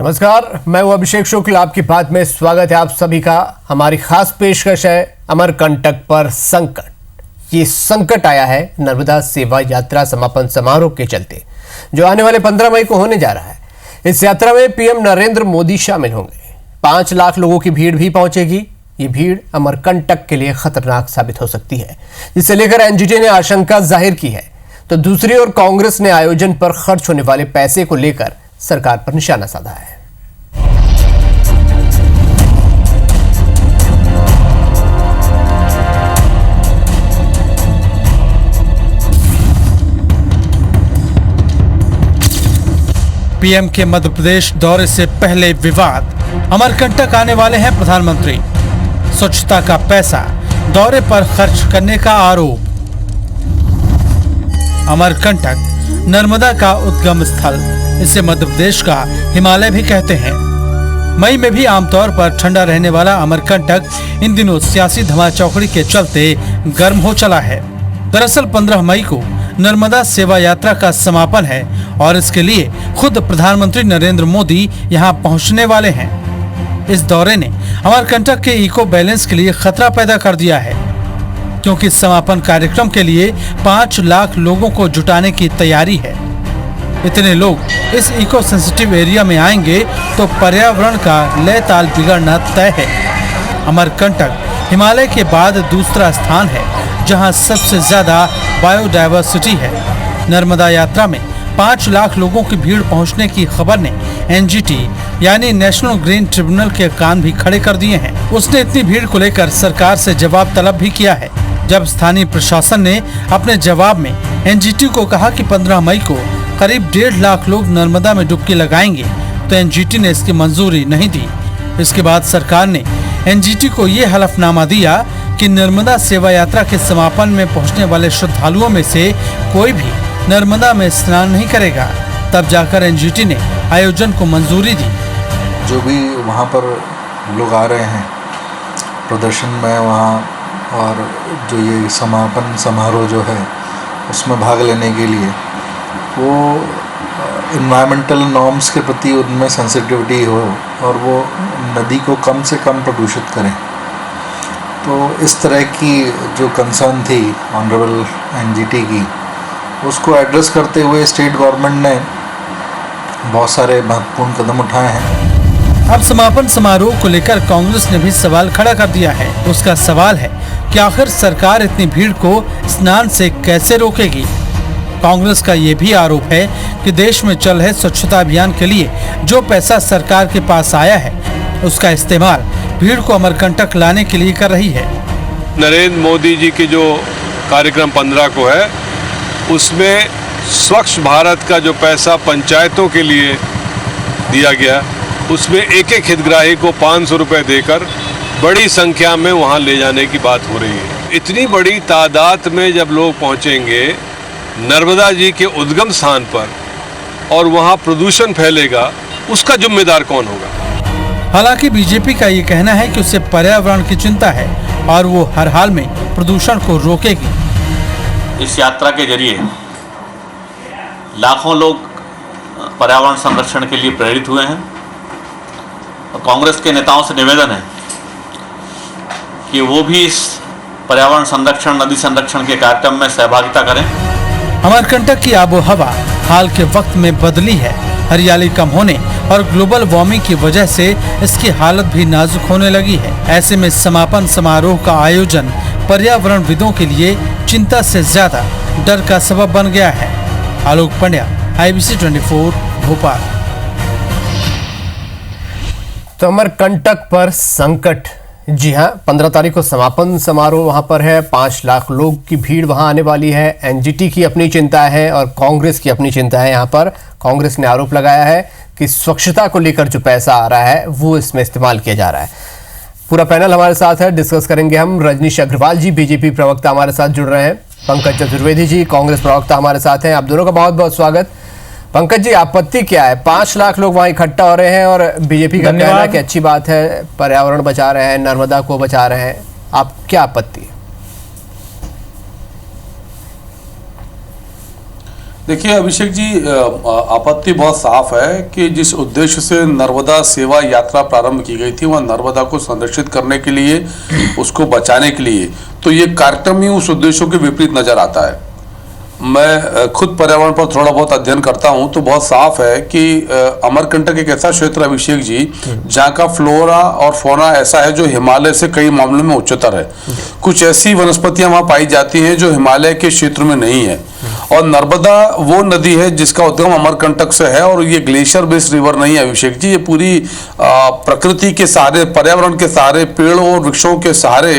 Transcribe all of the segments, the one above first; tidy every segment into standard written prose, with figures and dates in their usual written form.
नमस्कार, मैं हूं अभिषेक शुक्ल। आपकी बात में स्वागत है आप सभी का। हमारी खास पेशकश है अमरकंटक पर संकट। ये संकट आया है नर्मदा सेवा यात्रा समापन समारोह के चलते, जो आने वाले 15 मई को होने जा रहा है। इस यात्रा में पीएम नरेंद्र मोदी शामिल होंगे। 5 लाख लोगों की भीड़ भी पहुंचेगी। ये भीड़ अमरकंटक के लिए खतरनाक साबित हो सकती है, जिसे लेकर एनजीटी ने आशंका जाहिर की है। तो दूसरी ओर कांग्रेस ने आयोजन पर खर्च होने वाले पैसे को लेकर सरकार पर निशाना साधा है। पीएम के मध्य प्रदेश दौरे से पहले विवाद। अमरकंटक आने वाले हैं प्रधानमंत्री। स्वच्छता का पैसा दौरे पर खर्च करने का आरोप। अमरकंटक नर्मदा का उद्गम स्थल, इसे मध्य प्रदेश का हिमालय भी कहते हैं। मई में भी आमतौर पर ठंडा रहने वाला अमरकंटक इन दिनों सियासी धमाचौकड़ी के चलते गर्म हो चला है। दरअसल 15 मई को नर्मदा सेवा यात्रा का समापन है और इसके लिए खुद प्रधानमंत्री नरेंद्र मोदी यहां पहुंचने वाले हैं। इस दौरे ने अमरकंटक के इको बैलेंस के लिए खतरा पैदा कर दिया है, क्योंकि समापन कार्यक्रम के लिए 5 लाख लोगों को जुटाने की तैयारी है। इतने लोग इस इको सेंसिटिव एरिया में आएंगे तो पर्यावरण का लय ताल बिगड़ना तय है। अमरकंटक हिमालय के बाद दूसरा स्थान है जहां सबसे ज्यादा बायोडायवर्सिटी है। नर्मदा यात्रा में 5 लाख लोगों की भीड़ पहुंचने की खबर ने एनजीटी यानी नेशनल ग्रीन ट्रिब्यूनल के कान भी खड़े कर दिए हैं। उसने इतनी भीड़ को लेकर सरकार से जवाब तलब भी किया है। जब स्थानीय प्रशासन ने अपने जवाब में एनजीटी को कहा कि 15 मई को करीब 1.5 लाख लोग नर्मदा में डुबकी लगाएंगे, तो एनजीटी ने इसकी मंजूरी नहीं दी। इसके बाद सरकार ने एनजीटी को ये हलफनामा दिया कि नर्मदा सेवा यात्रा के समापन में पहुंचने वाले श्रद्धालुओं में से कोई भी नर्मदा में स्नान नहीं करेगा। तब जाकर एनजीटी ने आयोजन को मंजूरी दी। जो भी वहाँ पर लोग आ रहे हैं प्रदर्शन में वहाँ, और जो ये समापन समारोह जो है उसमें भाग लेने के लिए, वो इन्वायरमेंटल नॉर्म्स के प्रति उनमें सेंसिटिविटी हो और वो नदी को कम से कम प्रदूषित करें। तो इस तरह की जो कंसर्न थी ऑनरेबल एनजीटी की, उसको एड्रेस करते हुए स्टेट गवर्नमेंट ने बहुत सारे महत्वपूर्ण कदम उठाए हैं। अब समापन समारोह को लेकर कांग्रेस ने भी सवाल खड़ा कर दिया है। उसका सवाल है कि आखिर सरकार इतनी भीड़ को स्नान से कैसे रोकेगी। कांग्रेस का ये भी आरोप है कि देश में चल रहे स्वच्छता अभियान के लिए जो पैसा सरकार के पास आया है, उसका इस्तेमाल भीड़ को अमरकंटक लाने के लिए कर रही है। नरेंद्र मोदी जी की जो कार्यक्रम 15 को है, उसमें स्वच्छ भारत का जो पैसा पंचायतों के लिए दिया गया, उसमें एक एक हितग्राही को 500 रुपये देकर बड़ी संख्या में वहाँ ले जाने की बात हो रही है। इतनी बड़ी तादाद में जब लोग पहुँचेंगे नर्मदा जी के उद्गम स्थान पर और वहाँ प्रदूषण फैलेगा, उसका जिम्मेदार कौन होगा? हालांकि बीजेपी का ये कहना है कि उसे पर्यावरण की चिंता है और वो हर हाल में प्रदूषण को रोकेगी। इस यात्रा के जरिए लाखों लोग पर्यावरण संरक्षण के लिए प्रेरित हुए हैं और कांग्रेस के नेताओं से निवेदन है कि वो भी इस पर्यावरण संरक्षण, नदी संरक्षण के कार्यक्रम में सहभागिता करें। अमरकंटक की आबो हवा हाल के वक्त में बदली है। हरियाली कम होने और ग्लोबल वार्मिंग की वजह से इसकी हालत भी नाजुक होने लगी है। ऐसे में समापन समारोह का आयोजन पर्यावरणविदों के लिए चिंता से ज्यादा डर का सबब बन गया है। आलोक पंड्या, IBC 24, भोपाल। तो अमरकंटक पर संकट, जी हाँ, 15 तारीख को समापन समारोह वहां पर है। 5 लाख लोग की भीड़ वहां आने वाली है। एनजीटी की अपनी चिंता है और कांग्रेस की अपनी चिंता है। यहाँ पर कांग्रेस ने आरोप लगाया है कि स्वच्छता को लेकर जो पैसा आ रहा है वो इसमें इस्तेमाल किया जा रहा है। पूरा पैनल हमारे साथ है, डिस्कस करेंगे हम। रजनीश अग्रवाल जी बीजेपी प्रवक्ता हमारे साथ जुड़ रहे हैं। पंकज चतुर्वेदी जी कांग्रेस प्रवक्ता हमारे साथ हैं। आप दोनों का बहुत बहुत स्वागत। पंकज जी, आपत्ति क्या है? 5 लाख लोग वहां इकट्ठा हो रहे हैं और बीजेपी का कहना है कि अच्छी बात है, पर्यावरण बचा रहे हैं, नर्मदा को बचा रहे हैं। आप क्या आपत्ति है? देखिए अभिषेक जी, आपत्ति बहुत साफ है कि जिस उद्देश्य से नर्मदा सेवा यात्रा प्रारंभ की गई थी वह नर्मदा को संरक्षित करने के लिए, उसको बचाने के लिए, तो ये कार्यक्रम ही उस उद्देश्यों के विपरीत नजर आता है। मैं खुद पर्यावरण पर थोड़ा बहुत अध्ययन करता हूं तो बहुत साफ है कि अमरकंटक एक ऐसा क्षेत्र, अभिषेक जी, जहां का फ्लोरा और फौना ऐसा है जो हिमालय से कई मामलों में उच्चतर है। कुछ ऐसी वनस्पतियां वहां पाई जाती हैं जो हिमालय के क्षेत्र में नहीं है। और नर्मदा वो नदी है जिसका उद्गम अमरकंटक से है, और ये ग्लेशियर बेस्ड रिवर नहीं है अभिषेक जी, ये पूरी प्रकृति के सहारे, पर्यावरण के सहारे, पेड़ों और वृक्षों के सहारे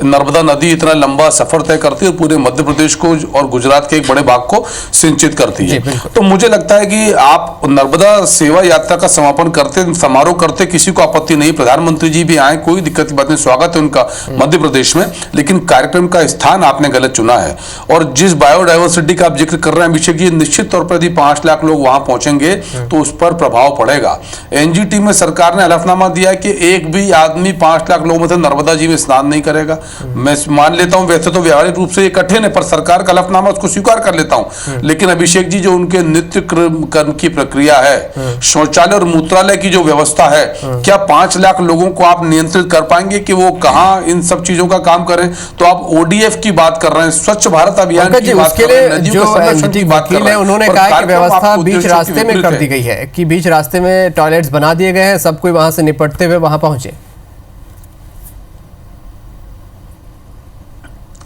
नर्मदा नदी इतना लंबा सफर तय करती है, पूरे मध्य प्रदेश को और गुजरात के एक बड़े भाग को सिंचित करती है। तो मुझे लगता है कि आप नर्मदा सेवा यात्रा का समापन करते, समारोह करते, किसी को आपत्ति नहीं, प्रधानमंत्री जी भी आए, कोई दिक्कत की बात नहीं, स्वागत है उनका मध्य प्रदेश में, लेकिन कार्यक्रम का स्थान आपने गलत चुना है। और जिस बायोडाइवर्सिटी का आप जिक्र कर रहे हैं अभिषेक जी, निश्चित तौर पर यदि 5 लाख लोग वहां पहुंचेंगे तो उस पर प्रभाव पड़ेगा। एनजीटी में सरकार ने हलफनामा दिया कि एक भी आदमी 5 लाख लोगों में से नर्मदा जी में स्नान नहीं करेगा। मैं मान लेता हूं वैसे तो व्यावहारिक रूप से ये कठिन है, पर सरकार का हलफनामा उसको स्वीकार कर लेता हूं। लेकिन अभिषेक जी, जो उनके नित्य कर्म की प्रक्रिया है, शौचालय और मूत्रालय की जो व्यवस्था है, क्या 5 लाख लोगों को आप नियंत्रित कर पाएंगे कि वो कहां इन सब चीजों का काम करें? तो आप ओडीएफ की बात कर रहे हैं, स्वच्छ भारत अभियान की बात कर रहे हैं, नदियों के संरक्षण की बात कर रहे हैं, उन्होंने कहा कि व्यवस्था बीच रास्ते में कर दी गई है, कि बीच रास्ते में टॉयलेट्स बना दिए गए हैं, सब कोई वहां से निपटते हुए वहां पहुंचे।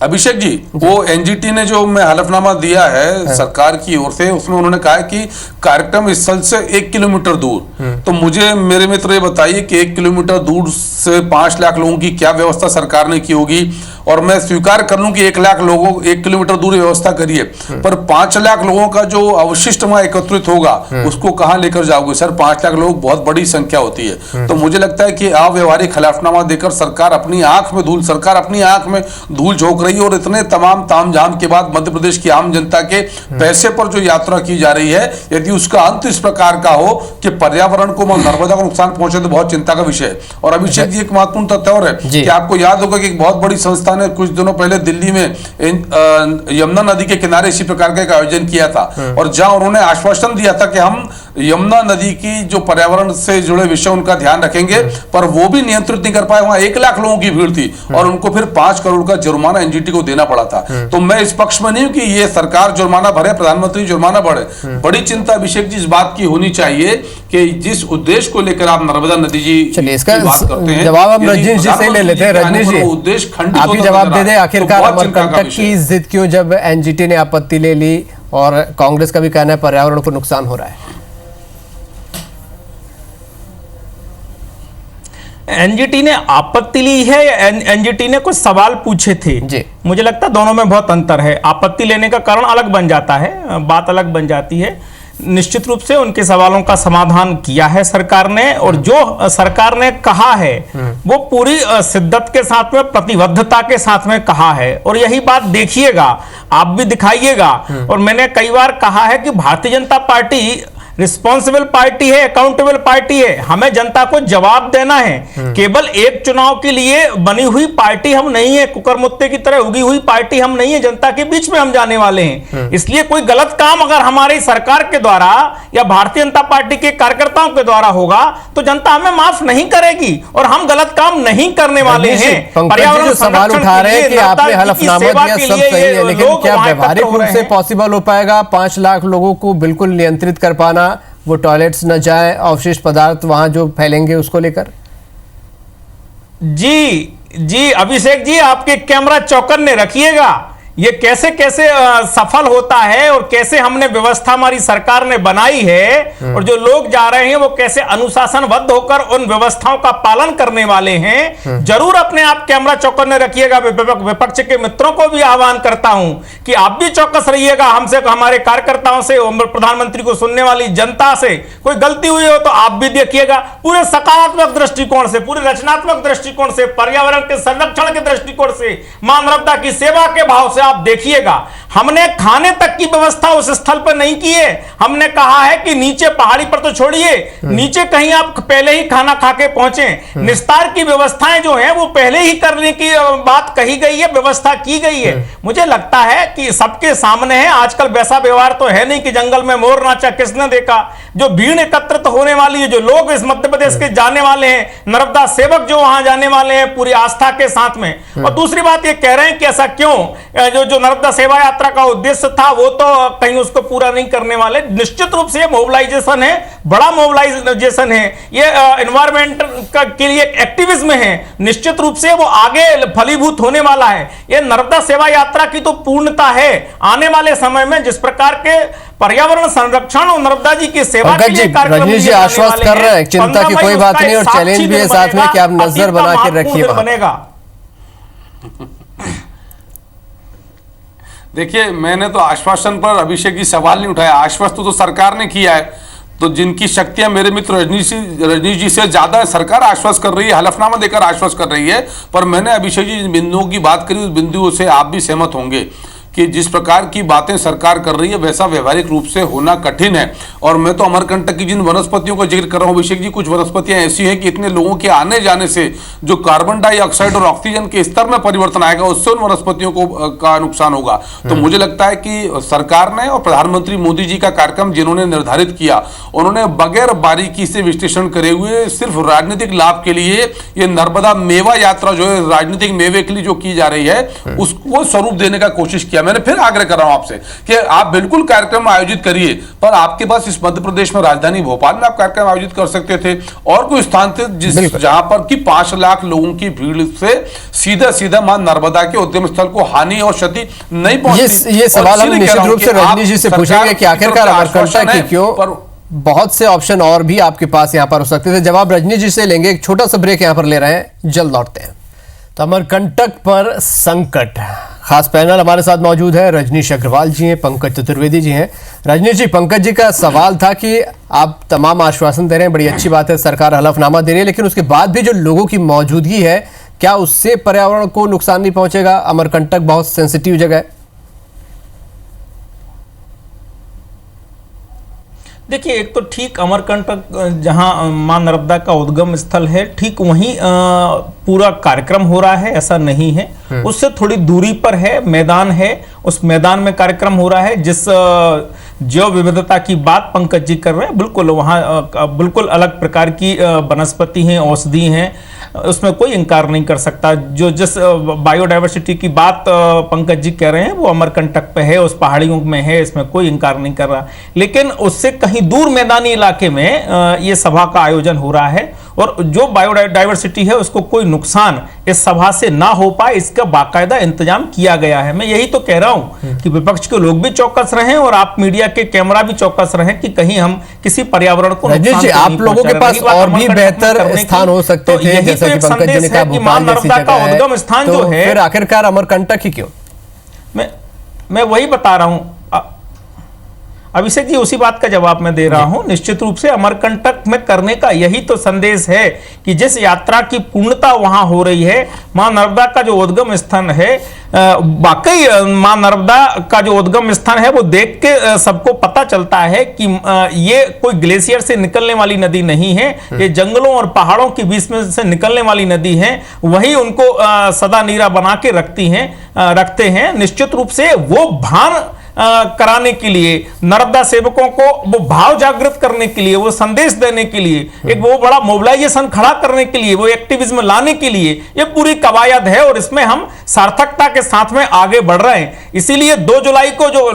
अभिषेक जी, वो एनजीटी ने जो मैं हलफनामा दिया है सरकार की ओर से, उसमें उन्होंने कहा है कि कार्यक्रम स्थल से 1 किलोमीटर दूर। तो मुझे मेरे मित्र ये बताइए कि 1 किलोमीटर दूर से 5 लाख लोगों की क्या व्यवस्था सरकार ने की होगी? और मैं स्वीकार कर लूं कि 1 लाख लोगों 1 किलोमीटर दूर व्यवस्था करिए, पर 5 लाख लोगों का जो अवशिष्ट वहां एकत्रित होगा उसको कहां लेकर जाओगे? सर, 5 लाख लोग बहुत बड़ी संख्या होती है। तो मुझे लगता है कि अव्यवहारिक हलफनामा देकर सरकार अपनी आंख में धूल झोंक रही है। और इतने तमाम तामझाम के बाद मध्य प्रदेश की आम जनता के पैसे पर जो यात्रा की जा रही है, यदि उसका अंत इस प्रकार का हो कि पर्यावरण को, नर्मदा को नुकसान पहुंचे, तो बहुत चिंता का विषय है। और अभिषेक जी, एक महत्वपूर्ण तथ्य और है कि आपको याद होगा कि एक बहुत बड़ी संस्था ने कुछ दिनों पहले दिल्ली में यमुना नदी के किनारे इसी प्रकार का एक आयोजन किया था, और जहां उन्होंने आश्वासन दिया था कि हम यमुना नदी की जो पर्यावरण से जुड़े विषय उनका ध्यान रखेंगे, पर वो भी नियंत्रित नहीं कर पाए। वहां 1 लाख लोगों की भीड़ थी और उनको फिर 5 करोड़ का जुर्माना एनजीटी को देना पड़ा था। तो मैं इस पक्ष में नहीं हूं कि ये सरकार जुर्माना भरे, प्रधानमंत्री जुर्माना भरे। बड़ी चिंता अभिषेक जी इस बात की होनी चाहिए कि जिस उद्देश्य को लेकर आप नर्मदा नदी जी इसका जवाब हम रजनीश जी से ले लेते हैं। रजनीश जी, उद्देश्य खंडित, आप ही जवाब दे दें, आखिरकार अमरकंटक की जिद क्यों जब एनजीटी ने आपत्ति ले ली और कांग्रेस का भी कहना है पर्यावरण को नुकसान हो रहा है? एनजीटी ने आपत्ति ली है या एनजीटी ने कुछ सवाल पूछे थे जी? मुझे लगता है दोनों में बहुत अंतर है। आपत्ति लेने का कारण अलग बन जाता है, बात अलग बन जाती है। निश्चित रूप से उनके सवालों का समाधान किया है सरकार ने, और जो सरकार ने कहा है वो पूरी शिद्दत के साथ में, प्रतिबद्धता के साथ में कहा है। और यही बात देखिएगा, आप भी दिखाइएगा। और मैंने कई बार कहा है कि Bharatiya Janata party responsible party है, अकाउंटेबल पार्टी है। हमें जनता को जवाब देना है। केवल एक चुनाव के लिए बनी हुई पार्टी हम नहीं है, कुकरमुत्ते की तरह उगी हुई पार्टी हम नहीं है। जनता के बीच में हम जाने वाले हैं। इसलिए कोई गलत काम अगर हमारी सरकार के द्वारा या भारतीय जनता पार्टी के कार्यकर्ताओं के द्वारा होगा तो जनता हमें माफ नहीं करेगी, और हम गलत काम नहीं करने वाले हैं। पर्यावरण सवाल उठा रहे हैं कि आपने हलफनामा दिया, सब सही है, लेकिन क्या व्यवहारिक रूप से पॉसिबल हो पाएगा 5 लाख लोगों को बिल्कुल नियंत्रित कर पाना, वो टॉयलेट्स न जाए, अवशिष्ट पदार्थ वहां जो फैलेंगे उसको लेकर? जी अभिषेक जी, आपके कैमरा चौकन्ने रखिएगा। ये कैसे कैसे सफल होता है और कैसे हमने व्यवस्था हमारी सरकार ने बनाई है, और जो लोग जा रहे हैं वो कैसे अनुशासनबद्ध होकर उन व्यवस्थाओं का पालन करने वाले हैं। जरूर अपने आप कैमरा चौकन्ने रखिएगा। विपक्ष के मित्रों को भी आह्वान करता हूं कि आप भी चौकस रहिएगा। हमसे, हमारे कार्यकर्ताओं से, प्रधानमंत्री को सुनने वाली जनता से कोई गलती हुई हो तो आप भी देखिएगा। पूरे सकारात्मक दृष्टिकोण से, पूरे रचनात्मक दृष्टिकोण से, पर्यावरण के संरक्षण के दृष्टिकोण से, मां नर्मदा की सेवा के भाव से आप देखिएगा, हमने खाने तक की व्यवस्था उस स्थल पर नहीं की है। हमने कहा है कि नीचे पहाड़ी पर तो छोड़िए, नीचे कहीं आप पहले ही खाना खा के पहुंचे। निस्तार की व्यवस्थाएं जो है वो पहले ही करने की बात कही गई है, व्यवस्था की गई है। मुझे लगता है कि सबके सामने है। आजकल वैसा व्यवहार तो है नहीं कि जंगल में मोर नाचा किसने देखा। जो भीड़ एकत्रित होने वाली है, जो लोग इस मध्य प्रदेश के जाने वाले हैं, नर्मदा सेवक जो वहां जाने वाले हैं पूरी आस्था के साथ में। और दूसरी बात ये कह रहे हैं कि ऐसा क्यों, जो नर्मदा सेवा यात्रा का उद्देश्य था वो तो कहीं उसको पूरा नहीं करने वाले। निश्चित रूप से मोबिलाइजेशन है, बड़ा मोबिलाइजेशन है, ये एनवायरमेंट के लिए एक्टिविज्म है। निश्चित रूप से वो आगे फलीभूत होने वाला है। ये नर्मदा सेवा यात्रा की तो पूर्णता है। आने वाले समय में जिस प्रकार के पर्यावरण संरक्षण और नर्मदा जी की सेवा के लिए रजनीश जी आश्वस्त कर रहे हैं, चिंता की कोई बात नहीं और चैलेंज भी है साथ में कि आप नजर बना के रखिए बनेगा। देखिए, मैंने तो आश्वासन पर अभिषेक जी सवाल नहीं उठाया। आश्वस्त तो सरकार ने किया है। तो जिनकी शक्तियां मेरे मित्र रजनीश जी से ज्यादा है, सरकार आश्वस्त कर रही है, हलफनामा देकर आश्वस्त कर रही है। पर मैंने अभिषेक जी जिन बिंदुओं की बात करी उस बिंदुओं से आप भी सहमत होंगे कि जिस प्रकार की बातें सरकार कर रही है वैसा व्यवहारिक रूप से होना कठिन है। और मैं तो अमरकंटक की जिन वनस्पतियों का जिक्र कर रहा हूं अभिषेक जी, कुछ वनस्पतियां ऐसी हैं कि इतने लोगों के आने जाने से जो कार्बन डाइऑक्साइड और ऑक्सीजन के स्तर में परिवर्तन आएगा उससे उन वनस्पतियों का नुकसान होगा। तो मुझे लगता है कि सरकार ने और प्रधानमंत्री मोदी जी का कार्यक्रम जिन्होंने निर्धारित किया, उन्होंने बगैर बारीकी से विश्लेषण करे हुए सिर्फ राजनीतिक लाभ के लिए ये नर्मदा मेवा यात्रा जो है राजनीतिक मेवे के लिए जो की जा रही है उसको स्वरूप देने का कोशिश किया। मैंने फिर आग्रह कर रहा हूं आपसे कि आप बिल्कुल कार्यक्रम आयोजित करिए, पर आपके पास इस मध्य प्रदेश में राजधानी भोपाल में आप कार्यक्रम आयोजित कर सकते थे और कोई स्थान थे जहां पर कि 5 लाख लोगों की भीड़ से सीधा सीधा मां नर्मदा के उद्गम स्थल को हानि और क्षति नहीं पहुंचती। ये सवाल हम निश्चित रूप से रजनीश जी से पूछेंगे कि आखिरकार अमरकंटक की क्यों, बहुत से ऑप्शन और भी आपके पास यहां पर हो सकते थे। जवाब रजनीश जी से लेंगे, एक छोटा सा ब्रेक यहां पर ले रहे हैं, जल्द लौटते हैं। तो अमरकंटक पर संकट, खास पैनल हमारे साथ मौजूद है। रजनीश अग्रवाल जी हैं, पंकज चतुर्वेदी जी हैं। रजनीश जी, पंकज जी का सवाल था कि आप तमाम आश्वासन दे रहे हैं, बड़ी अच्छी बात है, सरकार हलफनामा दे रही है, लेकिन उसके बाद भी जो लोगों की मौजूदगी है क्या उससे पर्यावरण को नुकसान नहीं पहुंचेगा? अमरकंटक बहुत सेंसिटिव जगह है। देखिए, एक तो ठीक अमरकंटक जहां मां नर्मदा का उद्गम स्थल है, ठीक वहीं पूरा कार्यक्रम हो रहा है ऐसा नहीं है। उससे थोड़ी दूरी पर है, मैदान है, उस मैदान में कार्यक्रम हो रहा है। जिस जैव विविधता की बात पंकज जी कर रहे हैं, बिल्कुल वहाँ बिल्कुल अलग प्रकार की वनस्पति हैं, औषधि हैं, उसमें कोई इनकार नहीं कर सकता। जो जिस बायोडाइवर्सिटी की बात पंकज जी कह रहे हैं वो अमरकंटक पे है, उस पहाड़ियों में है, इसमें कोई इनकार नहीं कर रहा। लेकिन उससे कहीं दूर मैदानी इलाके में ये सभा का आयोजन हो रहा है और जो बायोडाइवर्सिटी है उसको कोई नुकसान इस सभा से ना हो पाए, इसका बाकायदा इंतजाम किया गया है। मैं यही तो कह रहा हूं कि विपक्ष के लोग भी चौकस रहें और आप मीडिया के कैमरा भी चौकस रहें कि कहीं हम किसी पर्यावरण को नुकसान जी, आप लोगों के पास और भी बेहतर स्थान हो सकते थे, जैसा कि पंकज जी ने कहा भोपाल जैसी जगह है, उद्गम स्थान जो है, फिर आखिरकार अमरकंटक ही क्यों? मैं वही बता रहा हूं अभिषेक जी, उसी बात का जवाब मैं दे रहा हूं। निश्चित रूप से अमरकंटक में करने का यही तो संदेश है कि जिस यात्रा की पूर्णता वहां हो रही है, मां नर्मदा का जो उद्गम स्थान है, वाकई मां नर्मदा का जो उद्गम स्थान है वो देख के सबको पता चलता है कि ये कोई ग्लेशियर से निकलने वाली नदी नहीं है, ये जंगलों और पहाड़ों के बीच में से निकलने वाली नदी है। वही उनको सदा नीरा बना के रखते हैं। निश्चित रूप से वो भान कराने के लिए, नर्मदा सेवकों को वो भाव जागृत करने के लिए, वो संदेश देने के लिए, एक वो बड़ा मोबिलाइजेशन खड़ा करने के लिए, वो एक्टिविज्म लाने के लिए ये पूरी कवायद है और इसमें हम सार्थकता के साथ में आगे बढ़ रहे हैं। इसीलिए 2 जुलाई को जो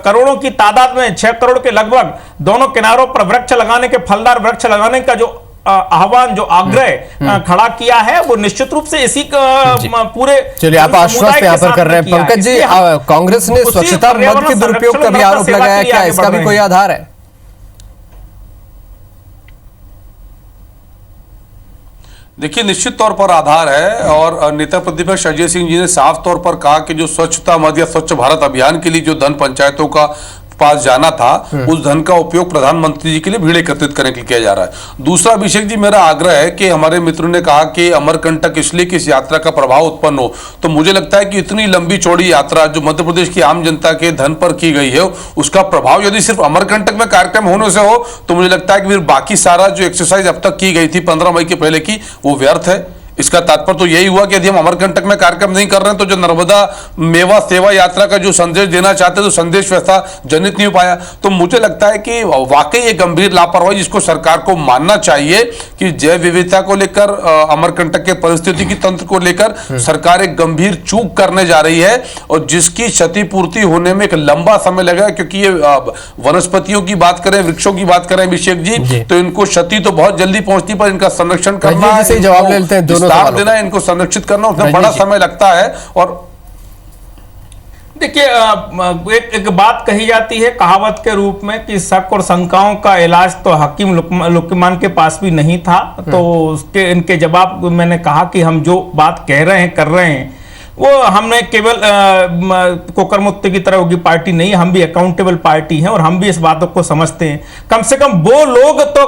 करोड़ों की तादाद में 6 करोड़ के लगभग दोनों किनारों पर वृक्ष लगाने के, फलदार वृक्ष लगाने का जो आह्वान, जो आग्रह खड़ा किया है, वो निश्चित रूप से इसी पूरे, चलिए आप आश्वस्त यहाँ पर कर रहे हैं। पंकज जी, कांग्रेस ने स्वच्छता मद के दुरुपयोग का भी आरोप लगाया, क्या इसका भी कोई आधार है? देखिए, निश्चित तौर पर आधार है और नेता प्रतिपक्ष अजय सिंह जी ने साफ तौर पर कहा कि जो स्वच्छता मद या स्वच्छ भारत अभियान के लिए जो धन पंचायतों का पास जाना था, उस धन का उपयोग प्रधानमंत्री जी के लिए भीड़ एकत्रित करने के लिए किया जा रहा है। दूसरा अभिषेक जी, मेरा आग्रह है कि हमारे मित्रों ने कहा कि अमरकंटक इसलिए कि इस यात्रा का प्रभाव उत्पन्न हो, तो मुझे लगता है कि इतनी लंबी चौड़ी यात्रा जो मध्य प्रदेश की आम जनता के धन पर की गई है, उसका प्रभाव यदि सिर्फ अमरकंटक में कार्यक्रम होने से हो तो मुझे लगता है कि फिर बाकी सारा जो एक्सरसाइज अब तक की गई थी 15 मई के पहले की, वो व्यर्थ है। इसका तात्पर्य तो यही हुआ कि यदि हम अमरकंटक में कार्यक्रम नहीं कर रहे हैं तो जो नर्मदा मेवा सेवा यात्रा का जो संदेश देना चाहते तो संदेश वैसा जनित नहीं हो पाया। तो मुझे लगता है कि वाकई ये गंभीर लापरवाही जिसको सरकार को मानना चाहिए कि जैव विविधता को लेकर, अमरकंटक के परिस्थिति तंत्र को लेकर सरकार एक गंभीर चूक करने जा रही है और जिसकी क्षतिपूर्ति होने में एक लंबा समय लगेगा, क्योंकि ये वनस्पतियों की बात करें, वृक्षों की बात करें अभिषेक जी, तो इनको क्षति तो बहुत जल्दी पहुंचती, पर इनका संरक्षण करना, जवाब ले लेते हैं, दोनों देना, इनको संरक्षित करना उसमें बड़ा समय लगता है। और देखिए, एक बात कही जाती है कहावत के रूप में कि शक और शंकाओं का इलाज तो हकीम लुकमान के पास भी नहीं था। तो उसके इनके जवाब मैंने कहा कि हम जो बात कह रहे हैं, कर रहे हैं, वो हमने केवल कोकरमुक्ति की तरह होगी पार्टी नहीं, हम भी अकाउंटेबल पार्टी हैं और हम भी इस बातों को समझते हैं। कम से कम वो लोग तो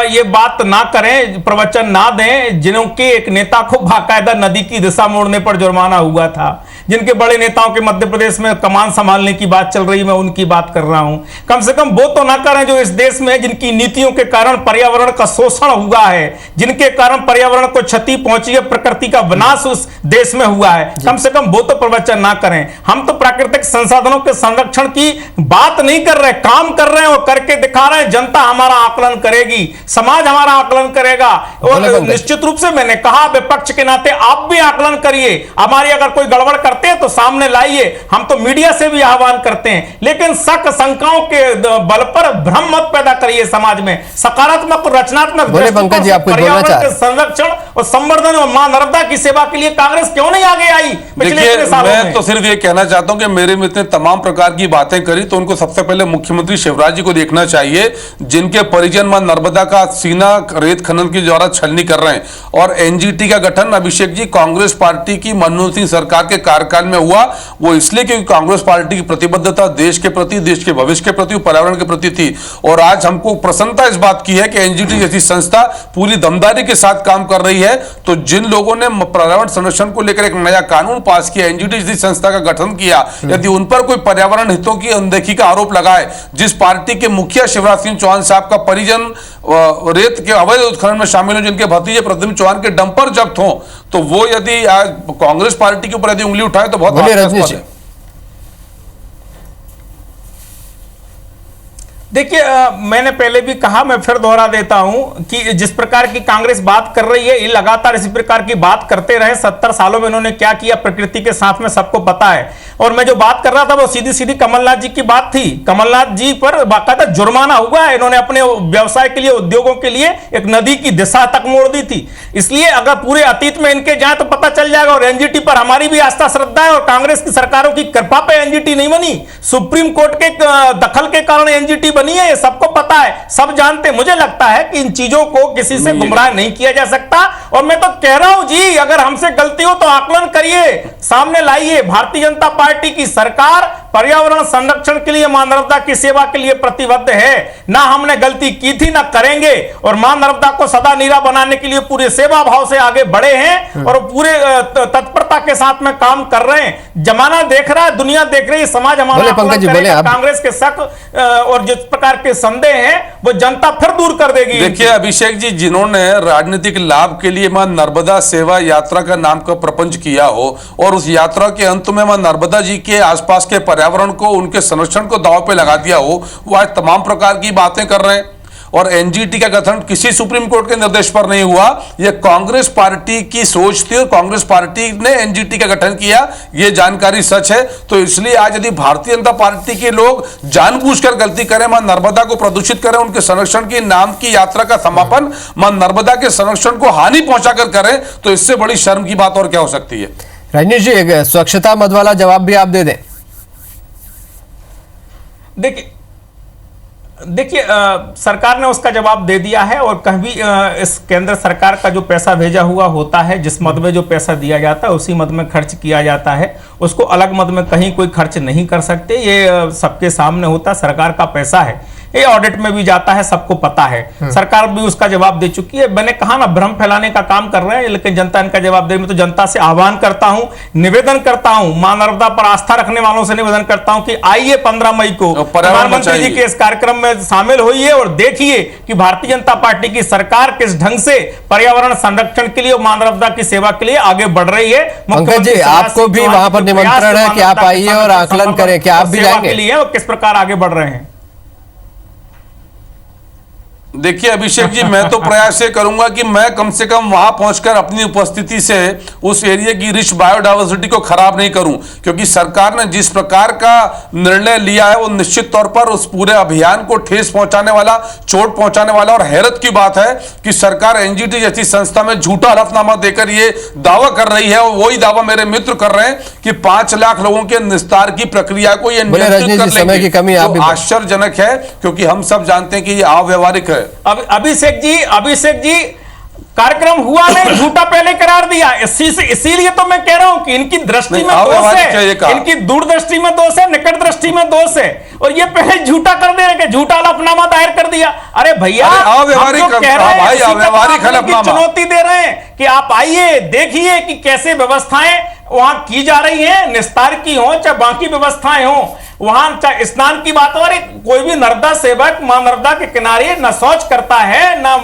ये बात ना करें, प्रवचन ना दें जिनके एक नेता को बाकायदा नदी की दिशा मोड़ने पर जुर्माना हुआ था, जिनके बड़े नेताओं के मध्य प्रदेश में कमान संभालने की बात चल रही है, मैं उनकी बात कर रहा हूं। कम से कम वो तो ना करें जो इस देश में जिनकी नीतियों के कारण पर्यावरण का शोषण हुआ है, जिनके कारण पर्यावरण को क्षति पहुंची है, प्रकृति का विनाश उस देश में हुआ है। कम से कम वो तो प्रवचन ना करें। हम तो प्राकृतिक संसाधनों के संरक्षण की बात नहीं कर रहे, काम कर रहे हैं और करके दिखा रहे हैं। जनता हमारा आकलन करेगी, समाज हमारा आकलन करेगा और निश्चित रूप से मैंने कहा विपक्ष के नाते आप भी आकलन करिए। हमारी अगर कोई गड़बड़ करते हैं तो सामने लाइए, हम तो मीडिया से भी आह्वान करते हैं, लेकिन शक शंकाओं के बल पर भ्रम मत पैदा करिए समाज में। सकारात्मक और रचनात्मक पंकज जी, आप कुछ बोलना चाह रहे हैं? संरक्षण और संवर्धन और मां नर्मदा की सेवा के लिए कांग्रेस क्यों नहीं आगे आई? देखिए, मैं तो सिर्फ ये कहना चाहता हूं कि मेरे मित्र ने तमाम प्रकार की बातें करी, तो उनको सबसे पहले मुख्यमंत्री शिवराज जी को देखना चाहिए, जिनके परिजन मां नर्मदा का सीना रेत खनन के द्वारा छलनी कर रहे हैं। और एनजीटी का गठन अभिषेक जी कांग्रेस पार्टी की मनमोहन सिंह सरकार के कार्यकाल में हुआ, वो इसलिए क्योंकि कांग्रेस पार्टी की प्रतिबद्धता देश के प्रति, देश के भविष्य के प्रति, पर्यावरण के प्रति थी। और आज हमको प्रसन्नता इस बात की है कि एनजीटी जैसी संस्था पूरी दमदारी के साथ काम कर रही है। तो जिन लोगों ने पर्यावरण संरक्षण को लेकर एक नया कानून पास किया, एनजीटी जैसी संस्था का गठन किया, यदि उन पर कोई पर्यावरण हितों की अनदेखी का आरोप लगाए, जिस पार्टी के मुखिया शिवराज सिंह चौहान साहब का परिजन रेत के अवैध उत्खनन में शामिल हो, जिनके भतीजे प्रद्युम्न चौहान के डंपर जब्त हो, तो वो यदि आज कांग्रेस पार्टी के ऊपर यदि उंगली उठाए तो बहुत हास्यास्पद है। देखिए, मैंने पहले भी कहा, मैं फिर दोहरा देता हूं कि जिस प्रकार की कांग्रेस बात कर रही है, ये लगातार इसी प्रकार की बात करते रहे। 70 सालों में इन्होंने क्या किया प्रकृति के साथ में सबको पता है। और मैं जो बात कर रहा था वो सीधी सीधी कमलनाथ जी की बात थी। कमलनाथ जी पर बाकायदा जुर्माना हुआ है, इन्होंने अपने व्यवसाय के लिए, उद्योगों के लिए एक नदी की दिशा तक मोड़ दी थी। इसलिए अगर पूरे अतीत में इनके जाए तो पता चल जाएगा। और एनजीटी पर हमारी भी आस्था श्रद्धा है और कांग्रेस की सरकारों की कृपा पे एनजीटी नहीं बनी, सुप्रीम कोर्ट के दखल के कारण एनजीटी बनी है, ये सबको पता है, सब जानते हैं। मुझे लगता है कि इन चीजों को किसी से गुमराह नहीं किया जा सकता। और मैं तो कह रहा हूं जी, अगर हमसे गलती हो तो आकलन करिए, सामने लाइए। भारतीय जनता पार्टी की सरकार पर्यावरण संरक्षण के लिए, मां नर्मदा की सेवा के लिए प्रतिबद्ध है। ना हमने गलती की थी, ना करेंगे। और मां नर्मदा को सदा नीरा बनाने के लिए पूरे सेवा भाव से आगे बढ़े हैं और पूरे तत्परता के साथ में काम कर रहे हैं। जमाना देख रहा है, दुनिया देख रही है, समाज हमारा कांग्रेस के शक और जिस प्रकार के संदेह हैं वो जनता फिर दूर कर देगी। देखिए अभिषेक जी, जिन्होंने राजनीतिक लाभ के लिए मां नर्मदा सेवा यात्रा का नाम का प्रपंच किया हो और उस यात्रा के अंत में मां नर्मदा जी के आसपास के पर्यावरण को, उनके संरक्षण को दांव पे लगा दिया हो, वो आज तमाम प्रकार की बातें कर रहे हैं। और एनजीटी का गठन किसी सुप्रीम कोर्ट के निर्देश पर नहीं हुआ, यह कांग्रेस पार्टी की सोच थी और कांग्रेस पार्टी ने एनजीटी का गठन किया, यह जानकारी सच है। तो इसलिए आज यदि भारतीय जनता पार्टी के लोग जानबूझकर गलती करें, मां नर्मदा को प्रदूषित करें, उनके संरक्षण की नाम की यात्रा का समापन मां नर्मदा के संरक्षण को हानि पहुंचाकर करें, तो इससे बड़ी शर्म की बात और क्या हो सकती है। रजनीश जी, एक स्वच्छता मद वाला जवाब भी आप दे दें। देखिए, सरकार ने उसका जवाब दे दिया है और कभी इस केंद्र सरकार का जो पैसा भेजा हुआ होता है, जिस मद में जो पैसा दिया जाता है उसी मद में खर्च किया जाता है। उसको अलग मद में कहीं कोई खर्च नहीं कर सकते। ये सबके सामने होता, सरकार का पैसा है, ये ऑडिट में भी जाता है, सबको पता है। सरकार भी उसका जवाब दे चुकी है। मैंने कहा ना, भ्रम फैलाने का काम कर रहे हैं, लेकिन जनता इनका जवाब दे। मैं तो जनता से आह्वान करता हूं, निवेदन करता हूं, मां नर्मदा पर आस्था रखने वालों से निवेदन करता हूं कि आइए 15 मई को प्रधानमंत्री जी के इस कार्यक्रम में शामिल होइए और देखिए कि भारतीय जनता पार्टी की सरकार किस ढंग से पर्यावरण संरक्षण के लिए, मां नर्मदा की सेवा के लिए आगे बढ़ रही है। पंकज जी, आपको भी वहां पर निमंत्रण है कि आप आइए और आकलन करें, क्या आप भी जाएंगे? और किस प्रकार आगे बढ़ रहे हैं? देखिए अभिषेक जी, मैं तो प्रयास ये करूंगा कि मैं कम से कम वहां पहुंचकर अपनी उपस्थिति से उस एरिया की रिच बायोडायवर्सिटी को खराब नहीं करूं, क्योंकि सरकार ने जिस प्रकार का निर्णय लिया है वो निश्चित तौर पर उस पूरे अभियान को ठेस पहुंचाने वाला, चोट पहुंचाने वाला। और हैरत की बात है कि सरकार एनजीटी जैसी संस्था में झूठा हलफनामा देकर ये दावा कर रही है, और वही दावा मेरे मित्र कर रहे हैं कि 5 लाख लोगों के निस्तार की प्रक्रिया को ये नियंत्रित कर लेंगे। तो आश्चर्यजनक है, क्योंकि हम सब जानते हैं कि ये अव्यवहारिक है। अभिषेक जी, कार्यक्रम हुआ नहीं, झूठा पहले करार दिया। इसीलिए तो मैं कह रहा हूं कि इनकी दृष्टि में दोष है, इनकी दूरदृष्टि में दोष है, निकट दृष्टि में दोष है, और ये पहले झूठा कर दे रहे, झूठा हलफनामा दायर कर दिया। अरे भैया, चुनौती दे रहे हैं कि आप आइए, देखिए कि कैसे व्यवस्थाएं वहां की जा रही हैं, निस्तार की हो चाहे बाकी व्यवस्थाएं हो, वहां चाहे स्नान की बात हो रही, कोई भी नर्मदा सेवक मां नर्मदा के किनारे न शौच करता है, न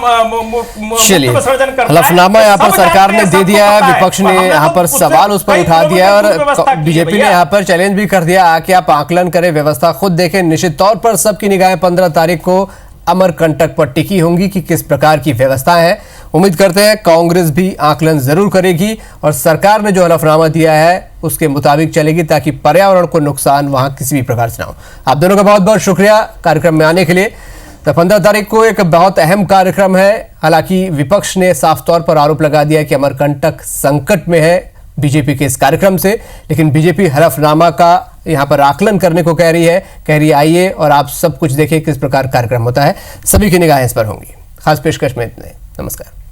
विसर्जन करता है। हलफनामा यहाँ पर सरकार ने दे दिया है, विपक्ष ने यहाँ पर सवाल उस पर उठा दिया है, और बीजेपी ने यहाँ पर चैलेंज भी कर दिया कि आप आकलन करें, व्यवस्था खुद देखें। निश्चित तौर पर सबकी निगाहें 15 तारीख को अमरकंटक पर टिकी होंगी कि किस प्रकार की व्यवस्था है। उम्मीद करते हैं कांग्रेस भी आकलन जरूर करेगी और सरकार ने जो हलफनामा दिया है उसके मुताबिक चलेगी, ताकि पर्यावरण को नुकसान वहां किसी भी प्रकार से ना हो। आप दोनों का बहुत बहुत शुक्रिया कार्यक्रम में आने के लिए। तो 15 तारीख को एक बहुत अहम कार्यक्रम है। हालांकि विपक्ष ने साफ तौर पर आरोप लगा दिया कि अमरकंटक संकट में है बीजेपी के इस कार्यक्रम से, लेकिन बीजेपी हलफनामा का यहाँ पर आकलन करने को कह रही है आइए और आप सब कुछ देखें किस प्रकार कार्यक्रम होता है। सभी की निगाहें इस पर होंगी। खास पेशकश में इतने। नमस्कार।